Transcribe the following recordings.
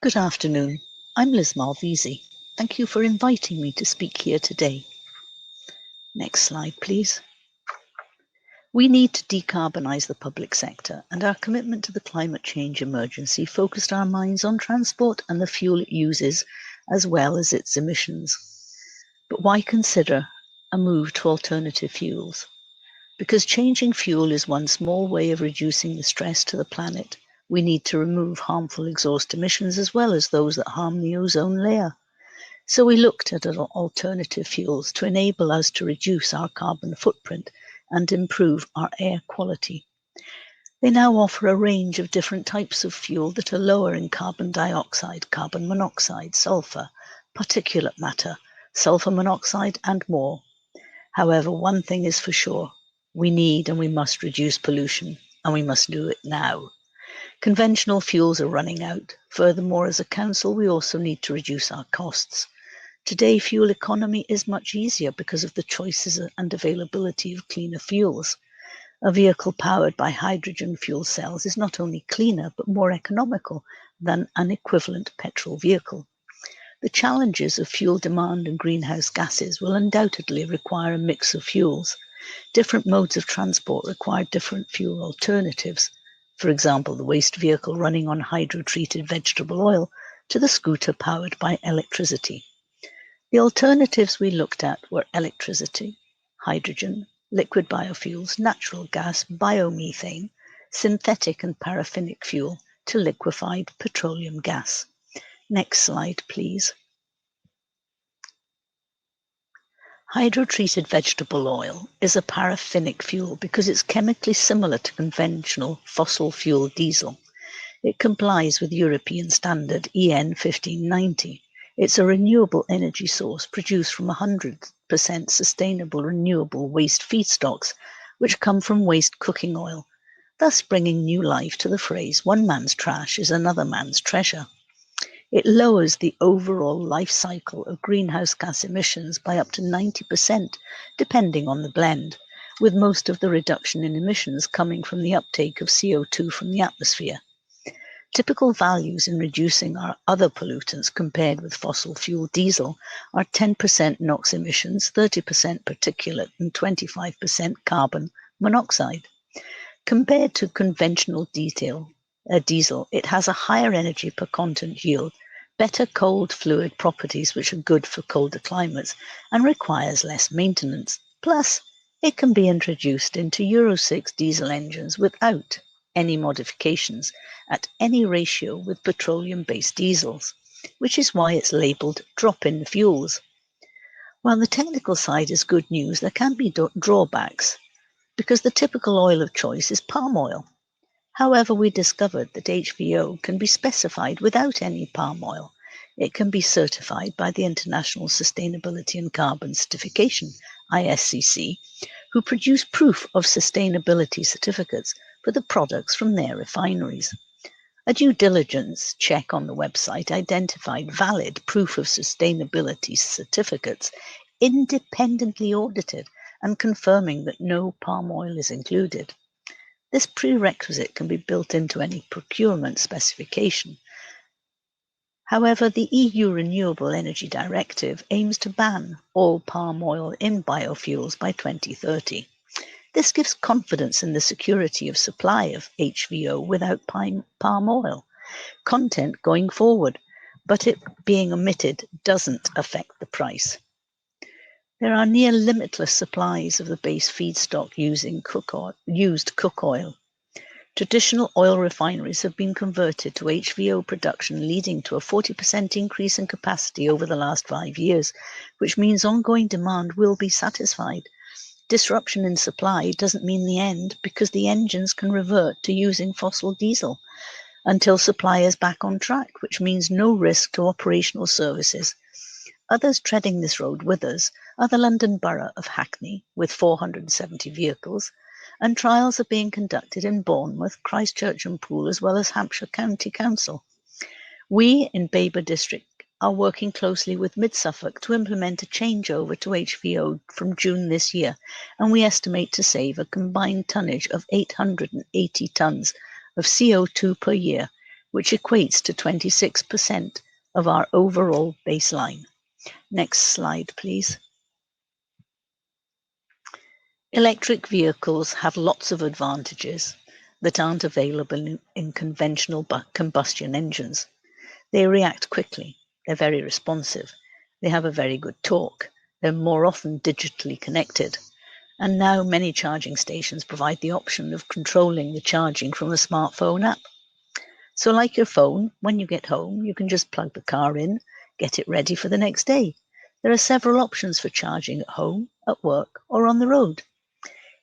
Good afternoon. I'm Liz Malvisi. Thank you for inviting me to speak here today. Next slide, please. We need to decarbonise the public sector, and our commitment to the climate change emergency focused our minds on transport and the fuel it uses, as well as its emissions. But why consider a move to alternative fuels? Because changing fuel is one small way of reducing the stress to the planet. We need to remove harmful exhaust emissions as well as those that harm the ozone layer. So we looked at alternative fuels to enable us to reduce our carbon footprint and improve our air quality. They now offer a range of different types of fuel that are lower in carbon dioxide, carbon monoxide, sulfur, particulate matter, sulfur monoxide, and more. However, one thing is for sure. We need and we must reduce pollution, and we must do it now. Conventional fuels are running out. Furthermore, as a council, we also need to reduce our costs. Today, fuel economy is much easier because of the choices and availability of cleaner fuels. A vehicle powered by hydrogen fuel cells is not only cleaner, but more economical than an equivalent petrol vehicle. The challenges of fuel demand and greenhouse gases will undoubtedly require a mix of fuels. Different modes of transport require different fuel alternatives. For example, the waste vehicle running on hydrotreated vegetable oil to the scooter powered by electricity. The alternatives we looked at were electricity, hydrogen, liquid biofuels, natural gas, biomethane, synthetic and paraffinic fuel to liquefied petroleum gas. Next slide, please. Hydrotreated vegetable oil is a paraffinic fuel because it's chemically similar to conventional fossil fuel diesel. It complies with European standard EN 1590. It's a renewable energy source produced from 100% sustainable renewable waste feedstocks, which come from waste cooking oil, thus bringing new life to the phrase, "one man's trash is another man's treasure." It lowers the overall life cycle of greenhouse gas emissions by up to 90%, depending on the blend, with most of the reduction in emissions coming from the uptake of CO2 from the atmosphere. Typical values in reducing our other pollutants compared with fossil fuel diesel are 10% NOx emissions, 30% particulate, and 25% carbon monoxide. Compared to conventional diesel, it has a higher energy per content yield, better cold fluid properties which are good for colder climates, and requires less maintenance. Plus, it can be introduced into Euro 6 diesel engines without any modifications at any ratio with petroleum-based diesels, which is why it's labelled drop-in fuels. While the technical side is good news, there can be drawbacks because the typical oil of choice is palm oil. However, we discovered that HVO can be specified without any palm oil. It can be certified by the International Sustainability and Carbon Certification, ISCC, who produce proof of sustainability certificates for the products from their refineries. A due diligence check on the website identified valid proof of sustainability certificates, independently audited and confirming that no palm oil is included. This prerequisite can be built into any procurement specification. However, the EU Renewable Energy Directive aims to ban all palm oil in biofuels by 2030. This gives confidence in the security of supply of HVO without palm oil content going forward, but it being omitted doesn't affect the price. There are near limitless supplies of the base feedstock used cook oil. Traditional oil refineries have been converted to HVO production, leading to a 40% increase in capacity over the last 5 years, which means ongoing demand will be satisfied. Disruption in supply doesn't mean the end because the engines can revert to using fossil diesel until supply is back on track, which means no risk to operational services. Others treading this road with us are the London Borough of Hackney, with 470 vehicles, and trials are being conducted in Bournemouth, Christchurch and Poole, as well as Hampshire County Council. We in Babergh District are working closely with Mid-Suffolk to implement a changeover to HVO from June this year, and we estimate to save a combined tonnage of 880 tonnes of CO2 per year, which equates to 26% of our overall baseline. Next slide, please. Electric vehicles have lots of advantages that aren't available in conventional combustion engines. They react quickly, they're very responsive, they have a very good torque, they're more often digitally connected, and now many charging stations provide the option of controlling the charging from a smartphone app. So like your phone, when you get home, you can just plug the car in, get it ready for the next day. There are several options for charging at home, at work, or on the road.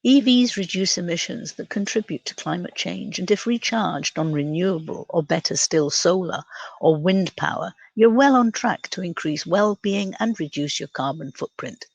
EVs reduce emissions that contribute to climate change, and if recharged on renewable, or better still solar or wind power, you're well on track to increase well-being and reduce your carbon footprint.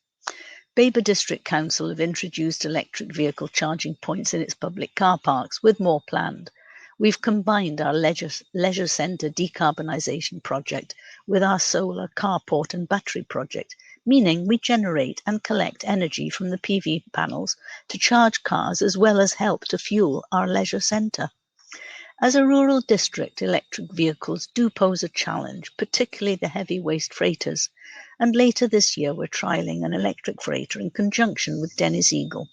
Babergh District Council have introduced electric vehicle charging points in its public car parks, with more planned. We've combined our leisure centre decarbonisation project with our solar carport and battery project, meaning we generate and collect energy from the PV panels to charge cars as well as help to fuel our leisure centre. As a rural district, electric vehicles do pose a challenge, particularly the heavy waste freighters, and later this year we're trialling an electric freighter in conjunction with Dennis Eagle.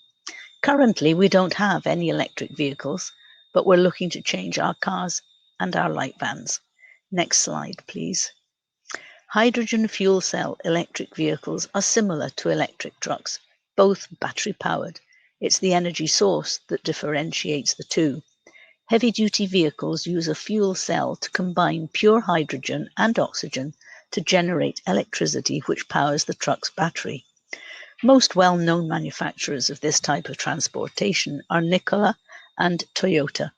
Currently, we don't have any electric vehicles, but we're looking to change our cars and our light vans. Next slide, please. Hydrogen fuel cell electric vehicles are similar to electric trucks, both battery-powered. It's the energy source that differentiates the two. Heavy-duty vehicles use a fuel cell to combine pure hydrogen and oxygen to generate electricity which powers the truck's battery. Most well-known manufacturers of this type of transportation are Cllr and Toyota,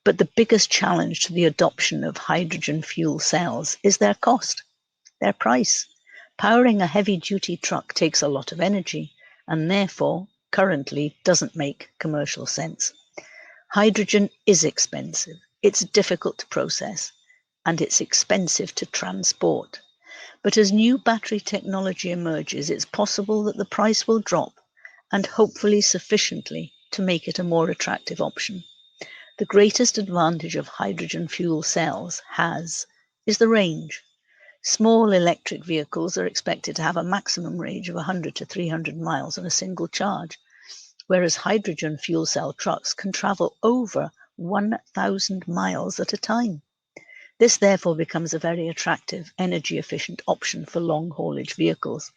but the biggest challenge to the adoption of hydrogen fuel cells is their cost, their price. Powering a heavy-duty truck takes a lot of energy and therefore currently doesn't make commercial sense. Hydrogen is expensive, it's difficult to process, and it's expensive to transport. But as new battery technology emerges, it's possible that the price will drop, and hopefully sufficiently to make it a more attractive option. The greatest advantage of hydrogen fuel cells is the range. Small electric vehicles are expected to have a maximum range of 100 to 300 miles on a single charge, whereas hydrogen fuel cell trucks can travel over 1,000 miles at a time. This therefore becomes a very attractive, energy-efficient option for long-haulage vehicles.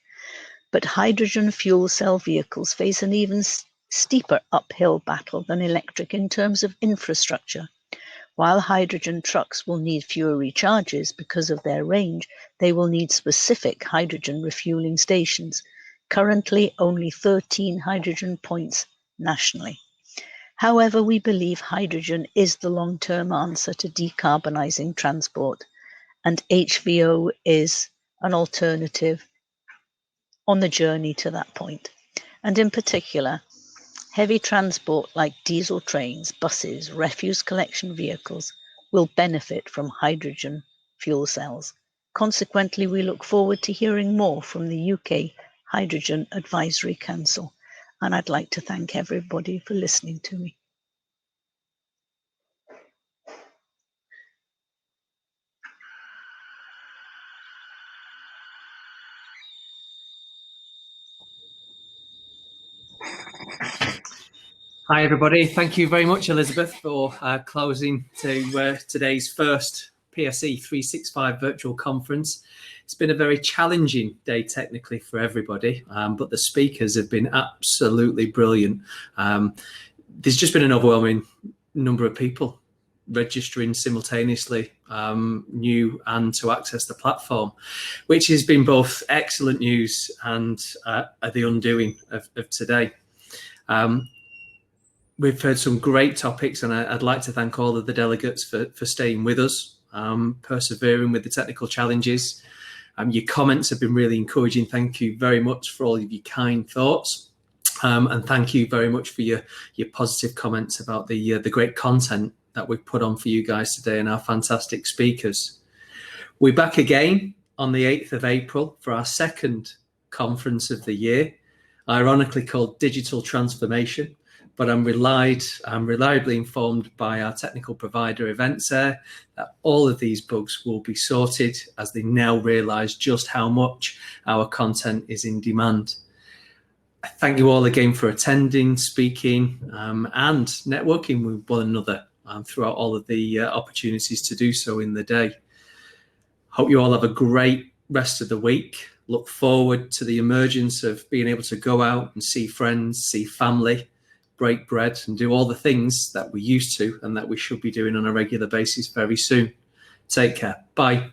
But hydrogen fuel cell vehicles face an even steeper uphill battle than electric in terms of infrastructure. While hydrogen trucks will need fewer recharges because of their range, they will need specific hydrogen refueling stations. Currently, only 13 hydrogen points nationally. However, we believe hydrogen is the long-term answer to decarbonising transport, and HVO is an alternative on the journey to that point. And in particular, heavy transport like diesel trains, buses, refuse collection vehicles will benefit from hydrogen fuel cells. Consequently, we look forward to hearing more from the UK Hydrogen Advisory Council, and I'd like to thank everybody for listening to me. Hi everybody, thank you very much Elisabeth for closing to today's first PSE 365 virtual conference. It's been a very challenging day technically for everybody, but the speakers have been absolutely brilliant. There's just been an overwhelming number of people registering simultaneously, new and to access the platform, which has been both excellent news and the undoing of today. We've heard some great topics, and I'd like to thank all of the delegates for staying with us, persevering with the technical challenges. Your comments have been really encouraging. Thank you very much for all of your kind thoughts. And thank you very much for your positive comments about the great content that we've put on for you guys today and our fantastic speakers. We're back again on the 8th of April for our second conference of the year, ironically called Digital Transformation, but I'm reliably informed by our technical provider Eventsair that all of these bugs will be sorted, as they now realise just how much our content is in demand. I thank you all again for attending, speaking, and networking with one another throughout all of the opportunities to do so in the day. Hope you all have a great rest of the week. Look forward to the emergence of being able to go out and see friends, see family, break bread, and do all the things that we used to and that we should be doing on a regular basis very soon. Take care. Bye.